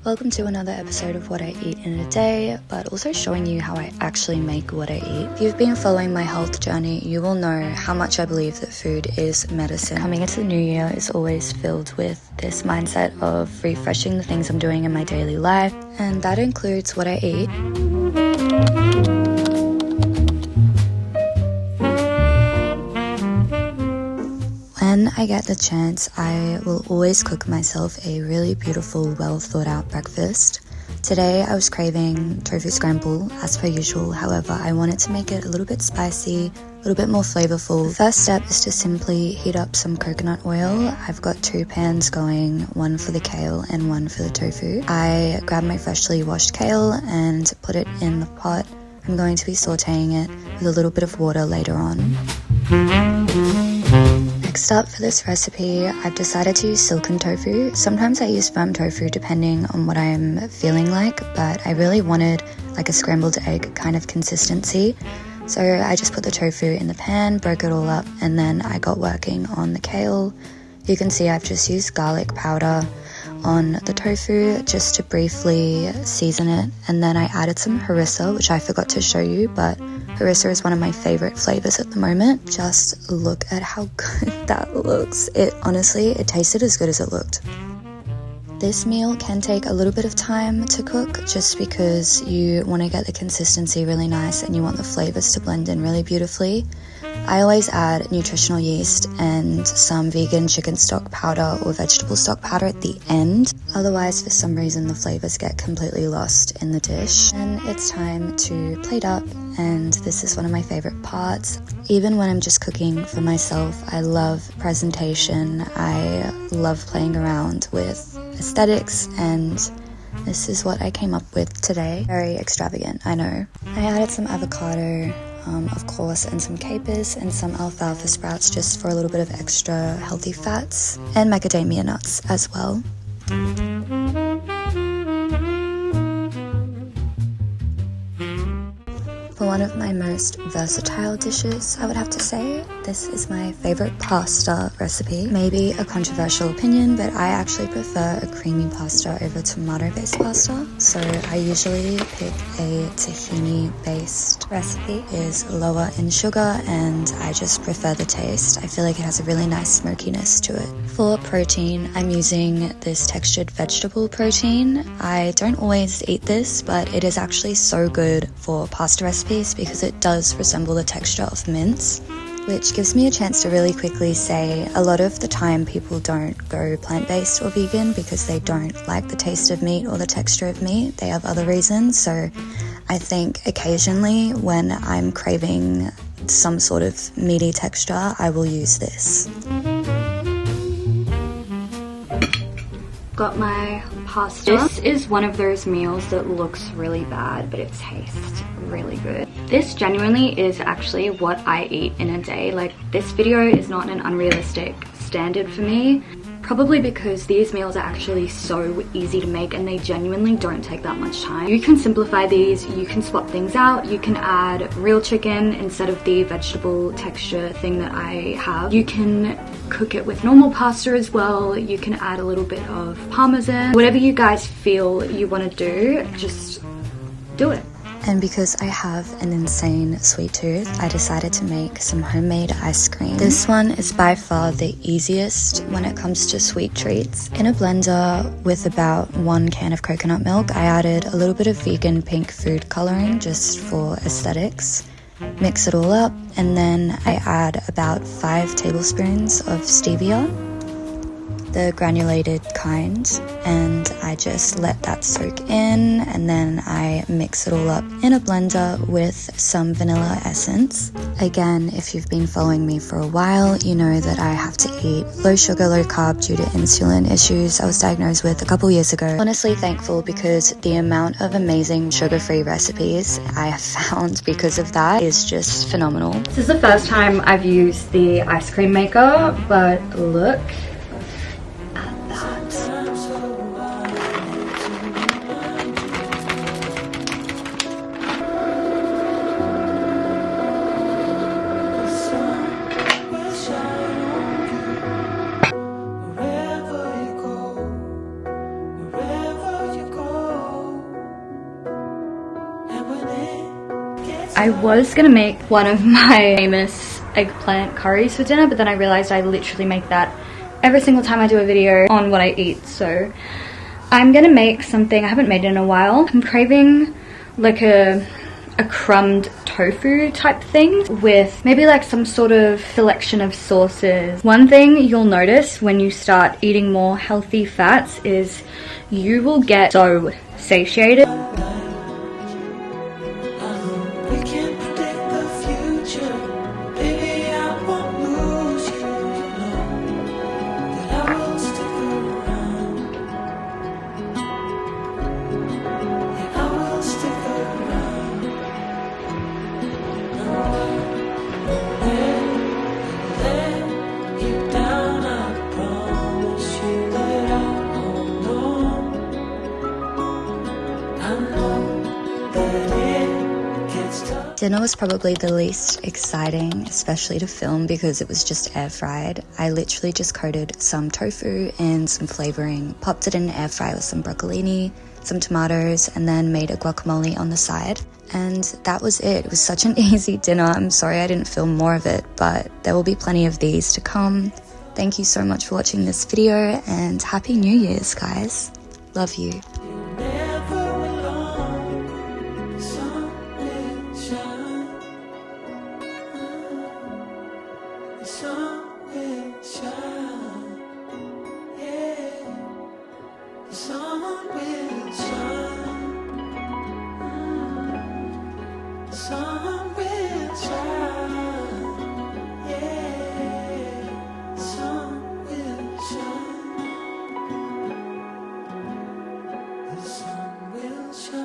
Welcome to another episode of what I eat in a day, but also showing you how I actually make what I eat. If you've been following my health journey, you will know how much I believe that food is medicine. Coming into the new year is always filled with this mindset of refreshing the things I'm doing in my daily life, and that includes what I eat. When I get the chance, I will always cook myself a really beautiful, well thought out breakfast. Today I was craving tofu scramble as per usual, however I wanted to make it a little bit spicy, a little bit more flavorful. The first step is to simply heat up some coconut oil. I've got 2 pans going, one for the kale and one for the tofu. I grab my freshly washed kale and put it in the pot. I'm going to be sauteing it with a little bit of water later on. Next up for this recipe, I've decided to use silken tofu. Sometimes I use firm tofu depending on what I'm feeling like, but I really wanted like a scrambled egg kind of consistency. So I just put the tofu in the pan, broke it all up, and then I got working on the kale. You can see I've just used garlic powder on the tofu just to briefly season it, and then I added some harissa, which I forgot to show you, but harissa is one of my favorite flavors at the moment. Just look at how good that looks. It tasted as good as it looked. This meal can take a little bit of time to cook just because you want to get the consistency really nice and you want the flavors to blend in really beautifully. I always add nutritional yeast and some vegan chicken stock powder or vegetable stock powder at the end. Otherwise, for some reason, the flavors get completely lost in the dish. And it's time to plate up, and this is one of my favorite parts. Even when I'm just cooking for myself, I love presentation. I love playing around with aesthetics, and this is what I came up with today. Very extravagant, I know. I added some avocado, of course, and some capers and some alfalfa sprouts just for a little bit of extra healthy fats, and macadamia nuts as well. For one of my most versatile dishes, I would have to say, this is my favorite pasta recipe. Maybe a controversial opinion, but I actually prefer a creamy pasta over tomato-based pasta. So I usually pick a tahini-based recipe. It is lower in sugar and I just prefer the taste. I feel like it has a really nice smokiness to it. For protein, I'm using this textured vegetable protein. I don't always eat this, but it is actually so good for pasta recipes because it does resemble the texture of mince, which gives me a chance to really quickly say a lot of the time people don't go plant-based or vegan because they don't like the taste of meat or the texture of meat. They have other reasons. So I think occasionally when I'm craving some sort of meaty texture, I will use this. Got my pasta. This is one of those meals that looks really bad, but it tastes really good. This genuinely is actually what I eat in a day. Like, this video is not an unrealistic standard for me, probably because these meals are actually so easy to make and they genuinely don't take that much time. You can simplify these, you can swap things out, you can add real chicken instead of the vegetable texture thing that I have. You can cook it with normal pasta as well. You can add a little bit of parmesan. Whatever you guys feel you want to do, just do it. And because I have an insane sweet tooth, I decided to make some homemade ice cream. This one is by far the easiest when it comes to sweet treats. In a blender with about 1 can of coconut milk, I added a little bit of vegan pink food coloring just for aesthetics. Mix it all up, and then I add about 5 tablespoons of stevia, the granulated kind, and I just let that soak in, and then I mix it all up in a blender with some vanilla essence. Again, if you've been following me for a while, you know that I have to eat low sugar, low carb due to insulin issues I was diagnosed with a couple years ago. Honestly thankful because the amount of amazing sugar-free recipes I have found because of that is just phenomenal. This is the first time I've used the ice cream maker, but look at that. Wherever you go, I was gonna make one of my famous eggplant curries for dinner, but then I realized I literally make that every single time I do a video on what I eat. So I'm gonna make something I haven't made in a while. I'm craving like a crumbed tofu type thing with maybe like some sort of selection of sauces. One thing you'll notice when you start eating more healthy fats is you will get so satiated. Dinner was probably the least exciting, especially to film because it was just air fried. I literally just coated some tofu and some flavoring, popped it in an air fryer with some broccolini, some tomatoes, and then made a guacamole on the side. And that was it. It was such an easy dinner. I'm sorry I didn't film more of it, but there will be plenty of these to come. Thank you so much for watching this video, and Happy New Year's, guys. Love you. Shine.